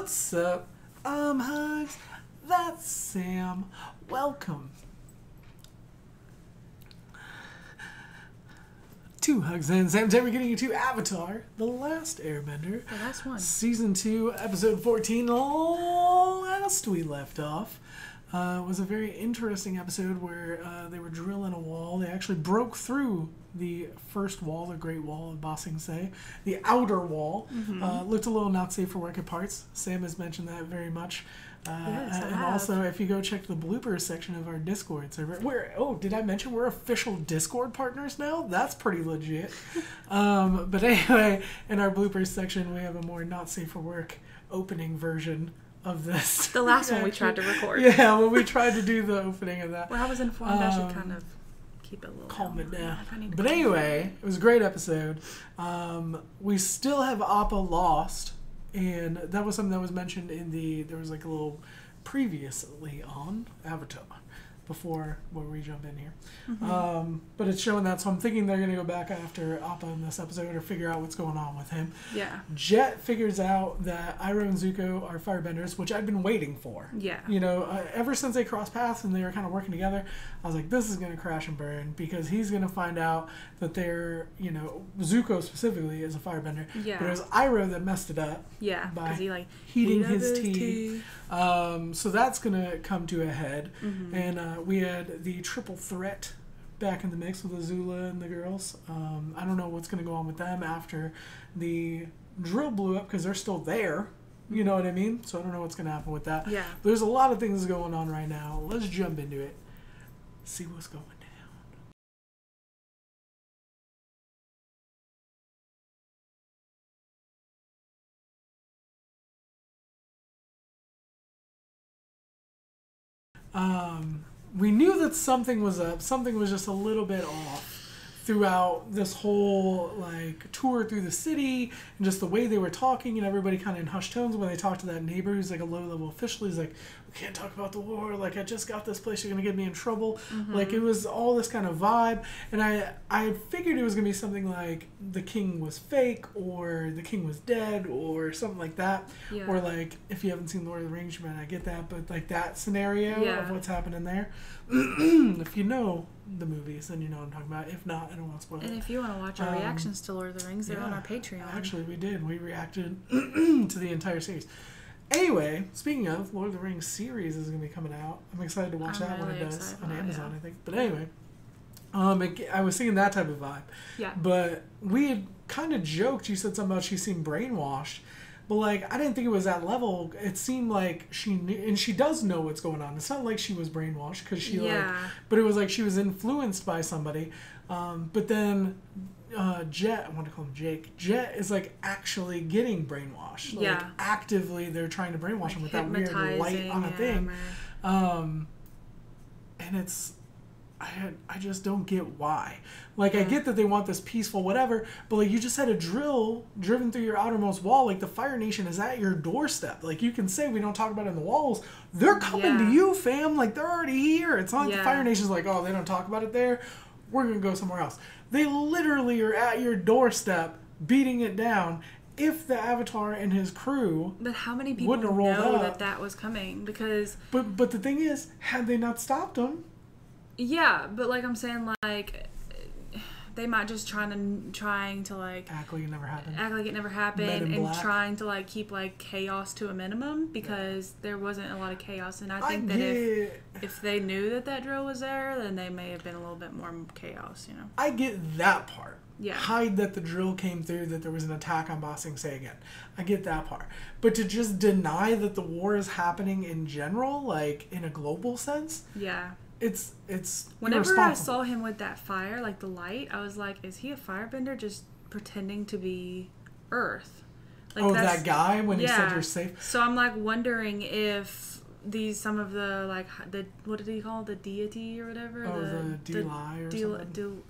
What's up? I'm HUGZ. That's Sam. Welcome to HUGZ and Sam. Today we're getting into Avatar: The Last Airbender. The last one. Season 2, Episode 14. Last we left off was a very interesting episode where they were drilling a wall. They actually broke through the first wall, the Great Wall of Ba Sing Se. The outer wall looked a little not safe for work at parts. Sam has mentioned that very much. Yes, I and have. also, if you go check the bloopers section of our Discord server, did I mention we're official Discord partners now? That's pretty legit. But anyway, in our bloopers section, we have a more not safe for work opening version of this. The last one we tried to record. Yeah, when we tried to do the opening of that. Well, I was informed I should kind of keep it a little calm it down. But anyway, it was a great episode. We still have Appa lost, and that was something that was mentioned in there was like a little previously on Avatar before we jump in here. But it's showing that, so I'm thinking they're going to go back after Appa in this episode or figure out what's going on with him. Yeah. Jet figures out that Iroh and Zuko are firebenders, which I've been waiting for. Yeah. You know, ever since they crossed paths and they were kind of working together, I was like, this is going to crash and burn, because he's going to find out that they're, you know, Zuko specifically is a firebender. Yeah. But it was Iroh that messed it up. Yeah. By Because he heating his tea. So that's going to come to a head. And we had the triple threat back in the mix with Azula and the girls. I don't know what's going to go on with them after the drill blew up, because they're still there. You know what I mean? So I don't know what's going to happen with that. Yeah. There's a lot of things going on right now. Let's jump into it. See what's going down. We knew that something was up. Something was just a little bit off throughout this whole like tour through the city, and just the way they were talking, and everybody kind of in hushed tones when they talked to that neighbor who's like a low-level official. He's like, we can't talk about the war, like I just got this place, you're gonna get me in trouble. Like it was all this kind of vibe, and I figured it was gonna be something like the king was fake, or the king was dead, or something like that. Yeah. Or like, if you haven't seen Lord of the Rings, you might not get that, but like that scenario of what's happening there. If you know the movies, then you know what I'm talking about. If not, I don't want to spoil it. And if you want to watch our reactions to Lord of the Rings, they're on our Patreon. Actually, we did. We reacted to the entire series. Anyway, speaking of, Lord of the Rings series is going to be coming out. I'm excited to watch that when it does on Amazon, I think. But anyway, I was thinking that type of vibe. Yeah. But we had kind of joked. You said something about she seemed brainwashed. But, like, I didn't think it was that level. It seemed like she knew, and she does know what's going on. It's not like she was brainwashed, because she, but it was like she was influenced by somebody. But then Jet, I want to call him Jake, Jet is, like, actually getting brainwashed. Like, actively they're trying to brainwash him with that weird light on a thing. And it's... I just don't get why. Like, I get that they want this peaceful whatever, but, like, you just had a drill driven through your outermost wall. Like, the Fire Nation is at your doorstep. Like, you can say we don't talk about it in the walls. They're coming to you, fam. Like, they're already here. It's not like the Fire Nation's like, oh, they don't talk about it there. We're going to go somewhere else. They literally are at your doorstep beating it down. If the Avatar and his crew... But how many people know that was coming? Because... But the thing is, had they not stopped them... Yeah, but like I'm saying, like they might just trying to like act like it never happened. Act like it never happened, and trying to like keep like chaos to a minimum, because there wasn't a lot of chaos. And I think that if they knew that drill was there, then they may have been a little bit more chaos. You know. I get that part. Yeah. Hide that the drill came through, that there was an attack on Ba Sing Se again. I get that part. But to just deny that the war is happening in general, like in a global sense. Yeah. It's whenever I saw him with that fire, like the light, I was like, is he a firebender just pretending to be Earth? Like that guy when he said you're safe? So I'm like wondering if some of the like what did he call the deity or whatever? Oh, the Delai or something.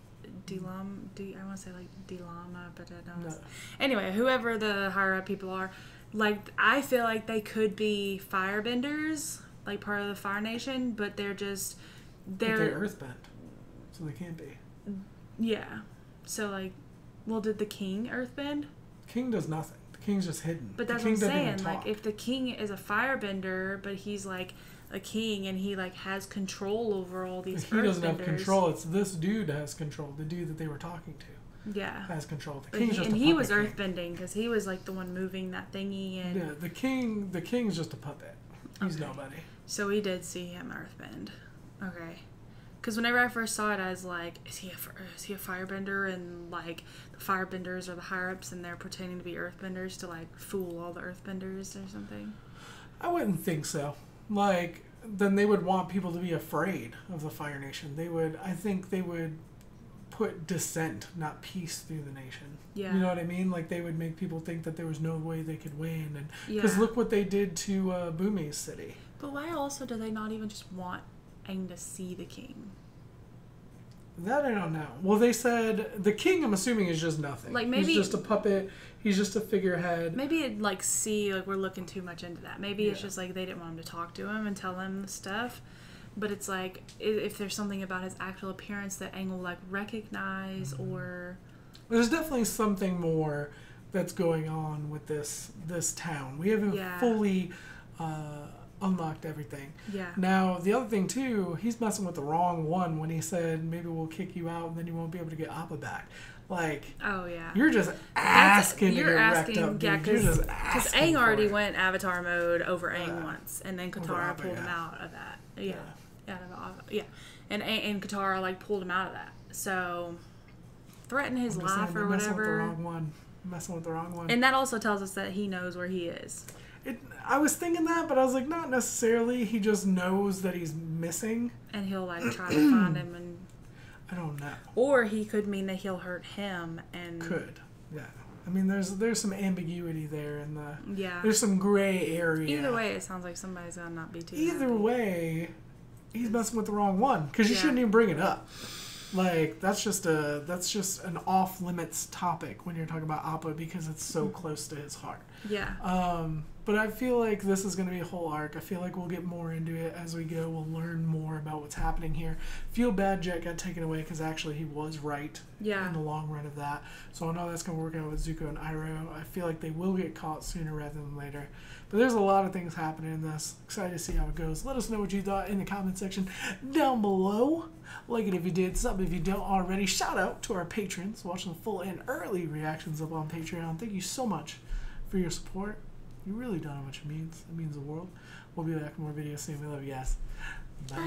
I want to say like Delama, but I don't know. Anyway, whoever the higher up people are, like I feel like they could be firebenders, like part of the Fire Nation, but they're earthbent, so they can't be. Yeah. So like, well, did the king earthbend? King does nothing. The king's just hidden. But that's what I'm saying. Like, if the king is a firebender, but he's like a king and he like has control over all these earthbenders. He doesn't have control. It's this dude that has control. The dude that they were talking to. Yeah. Has control. The king's just a puppet. And he was earthbending because he was like the one moving that thingy. And yeah, the king's just a puppet. He's nobody. So we did see him earthbend. Okay. Because whenever I first saw it, I was like, is he a firebender? And like the firebenders are the higher ups and they're pretending to be earthbenders to like fool all the earthbenders or something. I wouldn't think so. Like, then they would want people to be afraid of the Fire Nation. I think they would put dissent, not peace, through the nation. Yeah. You know what I mean? Like, they would make people think that there was no way they could win. And because look what they did to Bumi's city. But why also do they not even just want Aang to see the king? That I don't know. Well, they said the king, I'm assuming, is just nothing. Like, maybe he's just a puppet. He's just a figurehead. Maybe it like we're looking too much into that. Maybe it's just like they didn't want him to talk to him and tell him the stuff. But it's like if there's something about his actual appearance that Aang will like recognize, or there's definitely something more that's going on with this town. We haven't fully unlocked everything. Yeah. Now, the other thing, too, he's messing with the wrong one when he said, maybe we'll kick you out and then you won't be able to get Appa back. Like, oh, yeah. You're just asking to get wrecked up, yeah, because Aang already went Avatar mode over Aang once, and then Katara pulled him out of that. Yeah. And Katara, like, pulled him out of that. So, threaten his life or whatever. Messing with the wrong one. And that also tells us that he knows where he is. I was thinking that, but I was like, not necessarily. He just knows that he's missing. And he'll, like, try to find him. And I don't know. Or he could mean that he'll hurt him. And could, yeah. I mean, there's some ambiguity there. There's some gray area. Either way, it sounds like somebody's going to not be too Either happy. way, he's messing with the wrong one. Because you shouldn't even bring it up. Like, that's just an off-limits topic when you're talking about Appa because it's so close to his heart. Yeah. But I feel like this is going to be a whole arc. I feel like we'll get more into it as we go. We'll learn more about what's happening here. Feel bad Jet got taken away because actually he was right in the long run of that. So I know that's going to work out with Zuko and Iroh. I feel like they will get caught sooner rather than later. But there's a lot of things happening in this. Excited to see how it goes. Let us know what you thought in the comment section down below. Like it if you did, sub if you don't already. Shout out to our patrons watching the full and early reactions up on Patreon. Thank you so much for your support. You really don't know how much it means. It means the world. We'll be back with more videos soon. We love you guys. Bye.